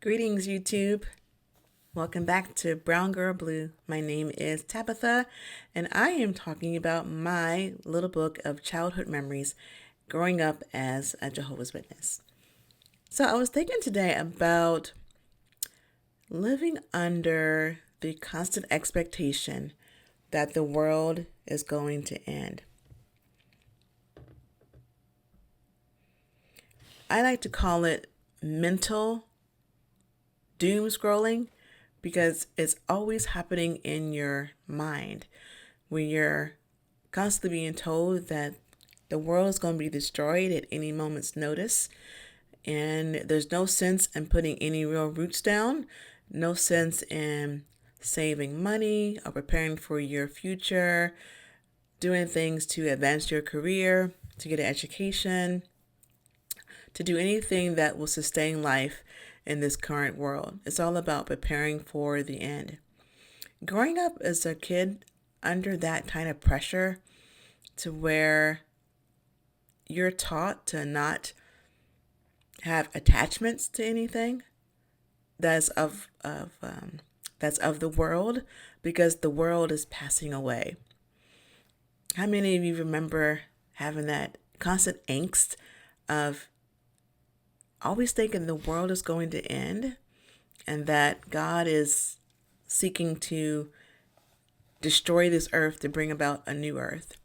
Greetings, YouTube. Welcome back to Brown Girl Blue. My name is Tabitha, and I am talking about my little book of childhood memories growing up as a Jehovah's Witness. So I was thinking today about living under the constant expectation that the world is going to end. I like to call it mental doom scrolling because it's always happening in your mind when you're constantly being told that the world is going to be destroyed at any moment's notice, and there's no sense in putting any real roots down, no sense in saving money or preparing for your future, doing things to advance your career, to get an education, to do anything that will sustain life in this current world. It's all about preparing for the end. Growing up as a kid under that kind of pressure to where you're taught to not have attachments to anything that's of the world, because the world is passing away. How many of you remember having that constant angst of always thinking the world is going to end and that God is seeking to destroy this earth to bring about a new earth?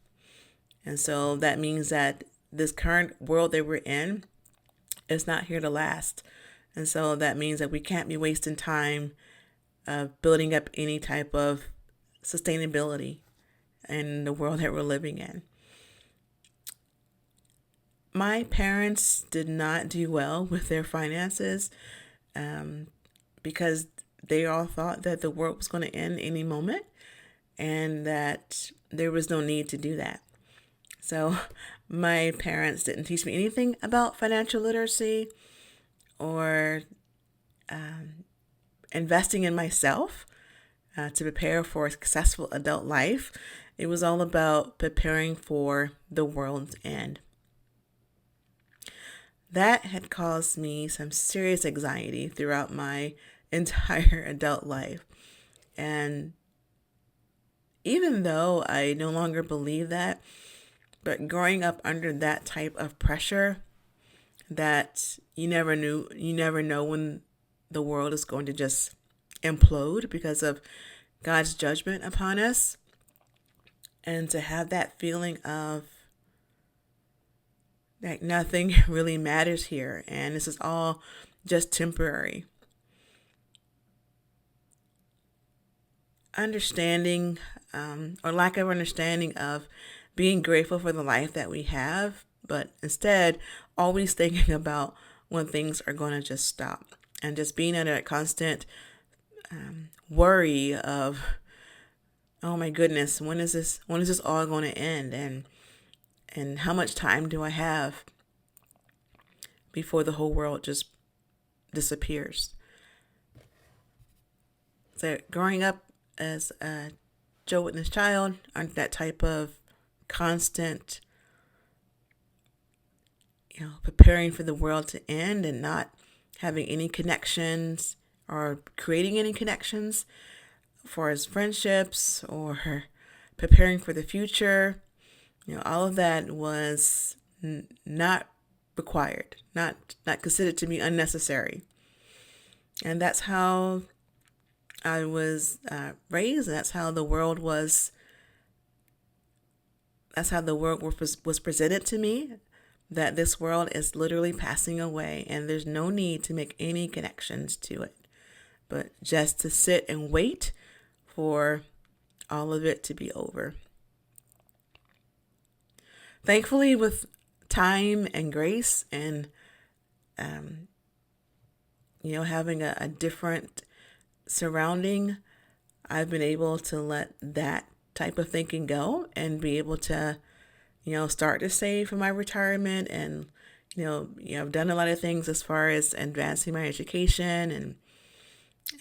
And so that means that this current world that we're in is not here to last. And so that means that we can't be wasting time building up any type of sustainability in the world that we're living in. My parents did not do well with their finances because they all thought that the world was going to end any moment and that there was no need to do that. So my parents didn't teach me anything about financial literacy or investing in myself to prepare for a successful adult life. It was all about preparing for the world's end. That had caused me some serious anxiety throughout my entire adult life. And even though I no longer believe that, but growing up under that type of pressure that you never know when the world is going to just implode because of God's judgment upon us. And to have that feeling of like nothing really matters here, and this is all just temporary. Understanding or lack of understanding of being grateful for the life that we have, but instead always thinking about when things are going to just stop, and just being under a constant worry of, oh my goodness, when is this all going to end, and how much time do I have before the whole world just disappears? So growing up as a Jehovah's Witness child under that type of constant, preparing for the world to end and not having any connections or creating any connections for his friendships or preparing for the future, all of that was not required, not considered to be unnecessary. And that's how I was raised, and that's how the world was presented to me, that this world is literally passing away and there's no need to make any connections to it, but just to sit and wait for all of it to be over. Thankfully, with time and grace and, having a different surrounding, I've been able to let that type of thinking go and be able to, start to save for my retirement. And, I've done a lot of things as far as advancing my education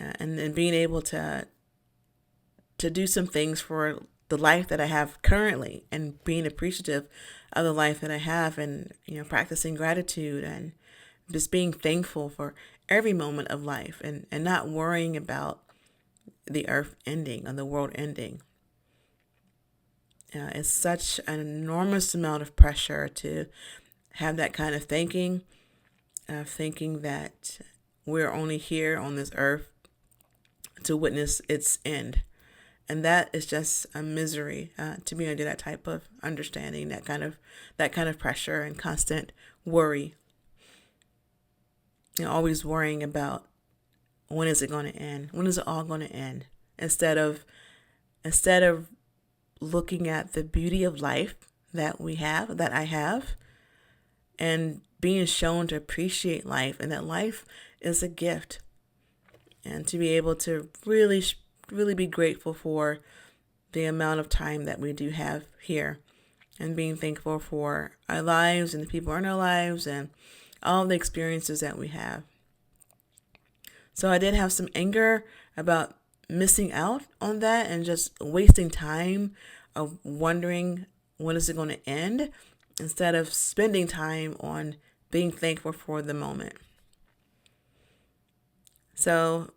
and being able to do some things for the life that I have currently, and being appreciative of the life that I have, and practicing gratitude and just being thankful for every moment of life, and not worrying about the earth ending or the world ending. It's such an enormous amount of pressure to have that kind of thinking that we're only here on this earth to witness its end. And that is just a misery to be under that type of understanding, that kind of pressure and constant worry. Always worrying about when is it going to end? When is it all going to end? Instead of looking at the beauty of life that I have, and being shown to appreciate life, and that life is a gift, and to be able to really be grateful for the amount of time that we do have here, and being thankful for our lives and the people in our lives and all the experiences that we have. So I did have some anger about missing out on that and just wasting time of wondering when is it going to end, instead of spending time on being thankful for the moment. So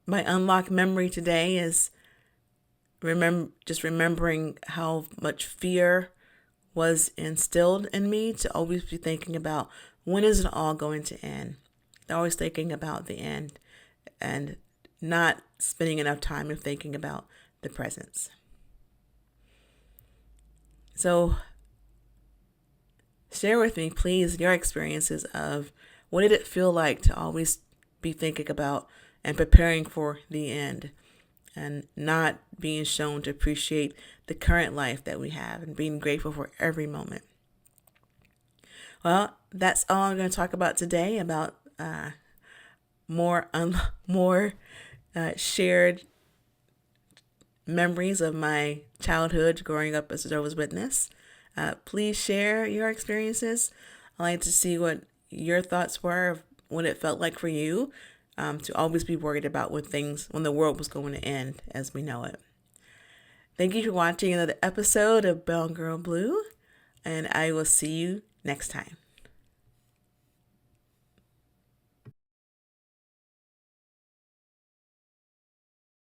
my unlocked memory today is remembering how much fear was instilled in me, to always be thinking about when is it all going to end. Always thinking about the end and not spending enough time in thinking about the presence. So share with me, please, your experiences of what did it feel like to always be thinking about and preparing for the end, and not being shown to appreciate the current life that we have and being grateful for every moment. Well, that's all I'm going to talk about today, about more shared memories of my childhood growing up as a Jehovah's Witness. Please share your experiences. I'd like to see what your thoughts were, of what it felt like for you to always be worried about when the world was going to end as we know it. Thank you for watching another episode of Brown Girl Blue, and I will see you next time.